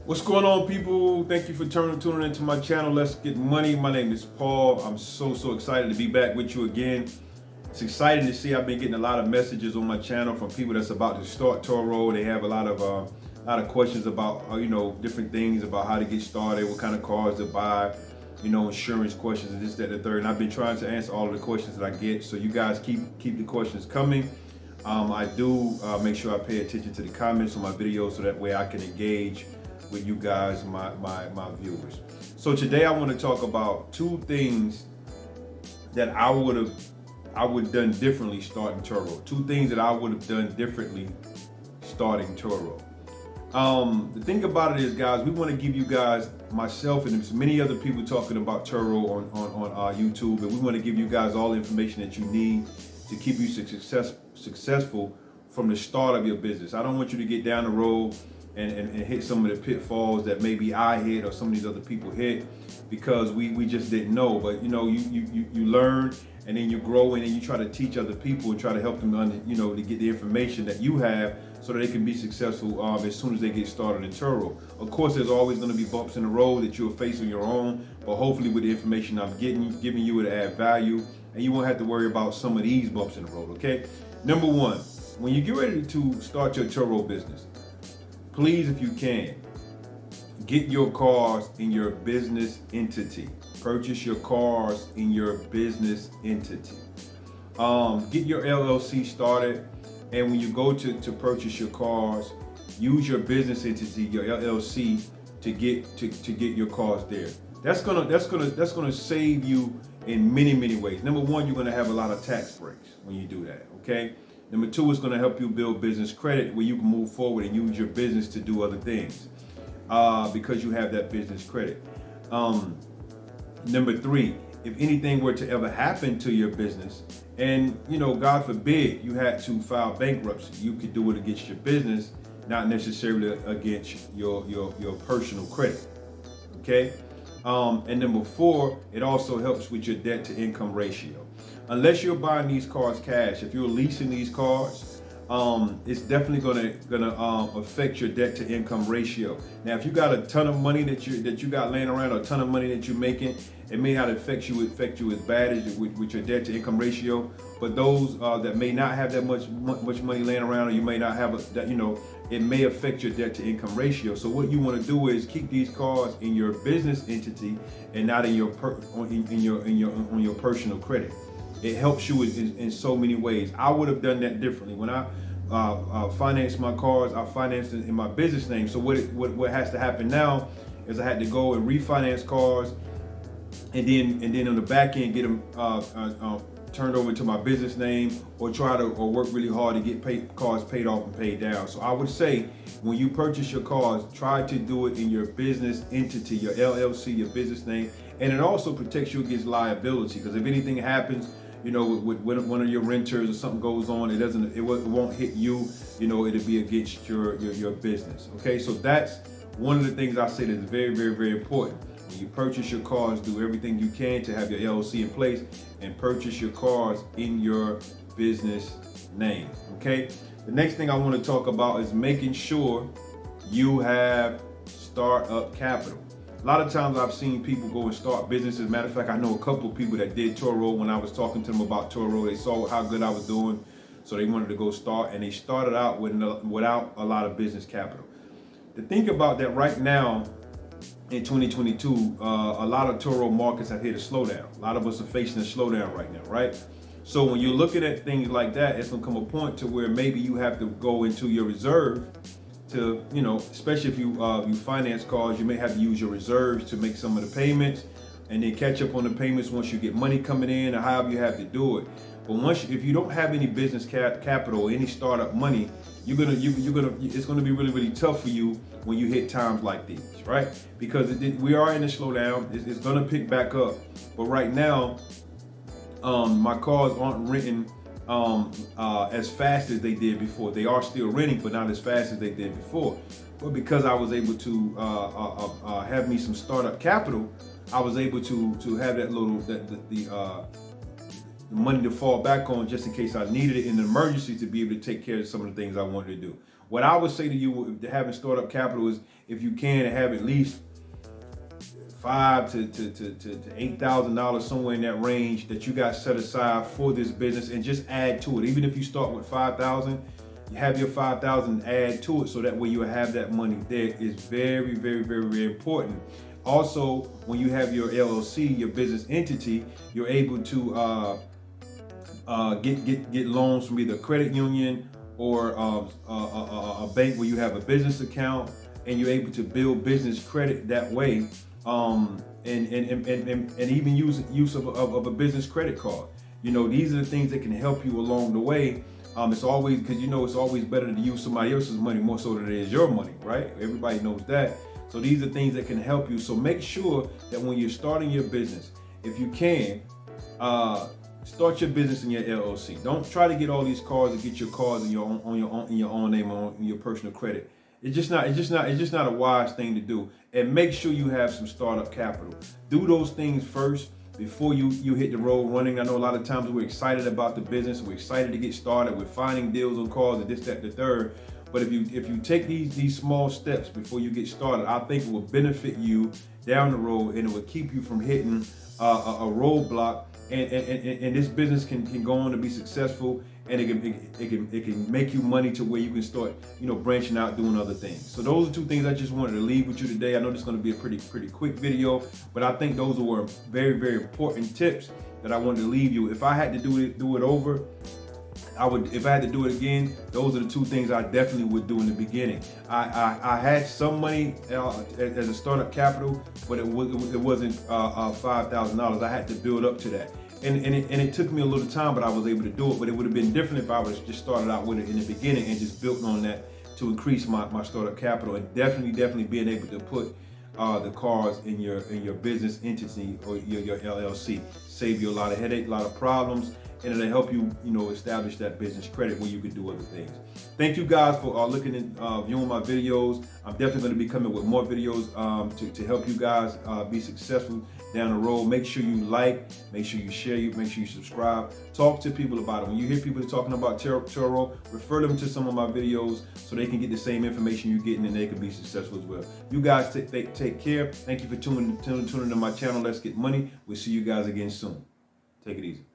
What's going on, people? Thank you for tuning into my channel. Let's get money. My name is Paul. I'm so excited to be back with you again. It's exciting to see I've been getting a lot of messages on my channel from people that's about to start Turo. They have a lot of questions about different things about how to get started, what kind of cars to buy, insurance questions and this, that, and the third. And I've been trying to answer all of the questions that I get. So you guys keep the questions coming. I do make sure I pay attention to the comments on my videos so that way I can engage with you guys, my viewers. So today I want to talk about two things that I would have done differently starting Turo. Two things that I would have done differently starting Turo. The thing about it is, guys, we want to give you guys, myself and there's many other people talking about Turo on YouTube, and we want to give you guys all the information that you need to keep you successful from the start of your business. I don't want you to get down the road and hit some of the pitfalls that maybe I hit or some of these other people hit because we just didn't know. But you learn, and then you grow, and then you try to teach other people and try to help them to get the information that you have so that they can be successful as soon as they get started in Turo. Of course, there's always going to be bumps in the road that you'll face on your own, but hopefully with the information I'm giving you, it'll add value, and you won't have to worry about some of these bumps in the road. Okay. Number one, when you get ready to start your Turo business, please, if you can, get your cars in your business entity. Purchase your cars in your business entity. Get your LLC started, and when you go to purchase your cars, use your business entity, your LLC, to get your cars there. That's gonna save you in many ways. Number one, you're gonna have a lot of tax breaks when you do that. Okay. Number two, it's going to help you build business credit where you can move forward and use your business to do other things because you have that business credit. Number three, if anything were to ever happen to your business and, God forbid, you had to file bankruptcy, you could do it against your business, not necessarily against your personal credit. Okay. And number four, it also helps with your debt to income ratio. Unless you're buying these cars cash, if you're leasing these cars, it's definitely gonna affect your debt to income ratio. Now, if you got a ton of money that you got laying around, or a ton of money that you're making, it may not affect you as bad as with your debt to income ratio. But those that may not have that much money laying around, or you may not have it may affect your debt to income ratio. So what you want to do is keep these cars in your business entity and not in your on your personal credit. It helps you in so many ways. I would have done that differently. When I financed my cars, I financed it in my business name. So what has to happen now is I had to go and refinance cars, and then on the back end get them turned over to my business name, or work really hard to get cars paid off and paid down. So I would say, when you purchase your cars, try to do it in your business entity, your LLC, your business name, and it also protects you against liability, because if anything happens, with one of your renters or something goes on, it won't hit you. It'll be against your business. Okay, so that's one of the things I say that is very important. When you purchase your cars, do everything you can to have your LLC in place and purchase your cars in your business name. Okay. The next thing I want to talk about is making sure you have startup capital. A lot of times I've seen people go and start businesses. Matter of fact, I know a couple of people that did Turo. When I was talking to them about Turo, they saw how good I was doing, so they wanted to go start, and they started out without a lot of business capital. To think about that, right now in 2022, a lot of Turo markets have hit a slowdown. A lot of us are facing a slowdown right now, right? So when you're looking at things like that, it's gonna come a point to where maybe you have to go into your reserve to, especially if you finance cars, you may have to use your reserves to make some of the payments, and then catch up on the payments once you get money coming in, or however you have to do it. But if you don't have any business capital or any startup money, it's gonna be really tough for you when you hit times like these, right? Because we are in a slowdown. It's gonna pick back up, but right now, my cars aren't renting as fast as they did before. They are still renting, but not as fast as they did before. But because I was able to have me some startup capital, I was able to have the money to fall back on just in case I needed it in an emergency, to be able to take care of some of the things I wanted to do. What I would say to you, having startup capital, is if you can have at least $5,000 to $8,000, somewhere in that range, that you got set aside for this business, and just add to it. Even if you start with 5,000, you have your 5,000, add to it, so that way you have that money there. Is very, very, very, very important. Also, when you have your LLC, your business entity, you're able to get loans from either a credit union or a bank where you have a business account, and you're able to build business credit that way. And even use of a business credit card. These are the things that can help you along the way. It's always, because it's always better to use somebody else's money more so than it is your money, right? Everybody knows that. So these are things that can help you. So make sure that when you're starting your business, if you can, start your business in your LLC. Don't try to get all these cars and get your cars in your own name, on your personal credit. It's just not a wise thing to do. And make sure you have some startup capital. Do those things first before you hit the road running. I know a lot of times we're excited about the business, we're excited to get started, we're finding deals on cars and this, that, the third. But if you take these small steps before you get started, I think it will benefit you down the road, and it will keep you from hitting a roadblock. And this business can go on to be successful, and it can make you money to where you can start branching out, doing other things. So those are two things I just wanted to leave with you today. I know this is going to be a pretty quick video, but I think those were very, very important tips that I wanted to leave you. If I had to do it over, I would. If I had to do it again, those are the two things I definitely would do in the beginning. I had some money as a startup capital, but it wasn't $5,000. I had to build up to that, and it took me a little time, but I was able to do it. But it would have been different if I was just started out with it in the beginning and just built on that to increase my startup capital, and definitely being able to put the cars in your business entity or your LLC. Save you a lot of headache, a lot of problems, and it'll help you, establish that business credit where you can do other things. Thank you guys for looking and viewing my videos. I'm definitely going to be coming with more videos to help you guys be successful down the road. Make sure you like, make sure you share, make sure you subscribe. Talk to people about it. When you hear people talking about Turo, refer them to some of my videos so they can get the same information you're getting, and they can be successful as well. You guys take care. Thank you for tuning into my channel. Let's Get Money. We'll see you guys again soon. Take it easy.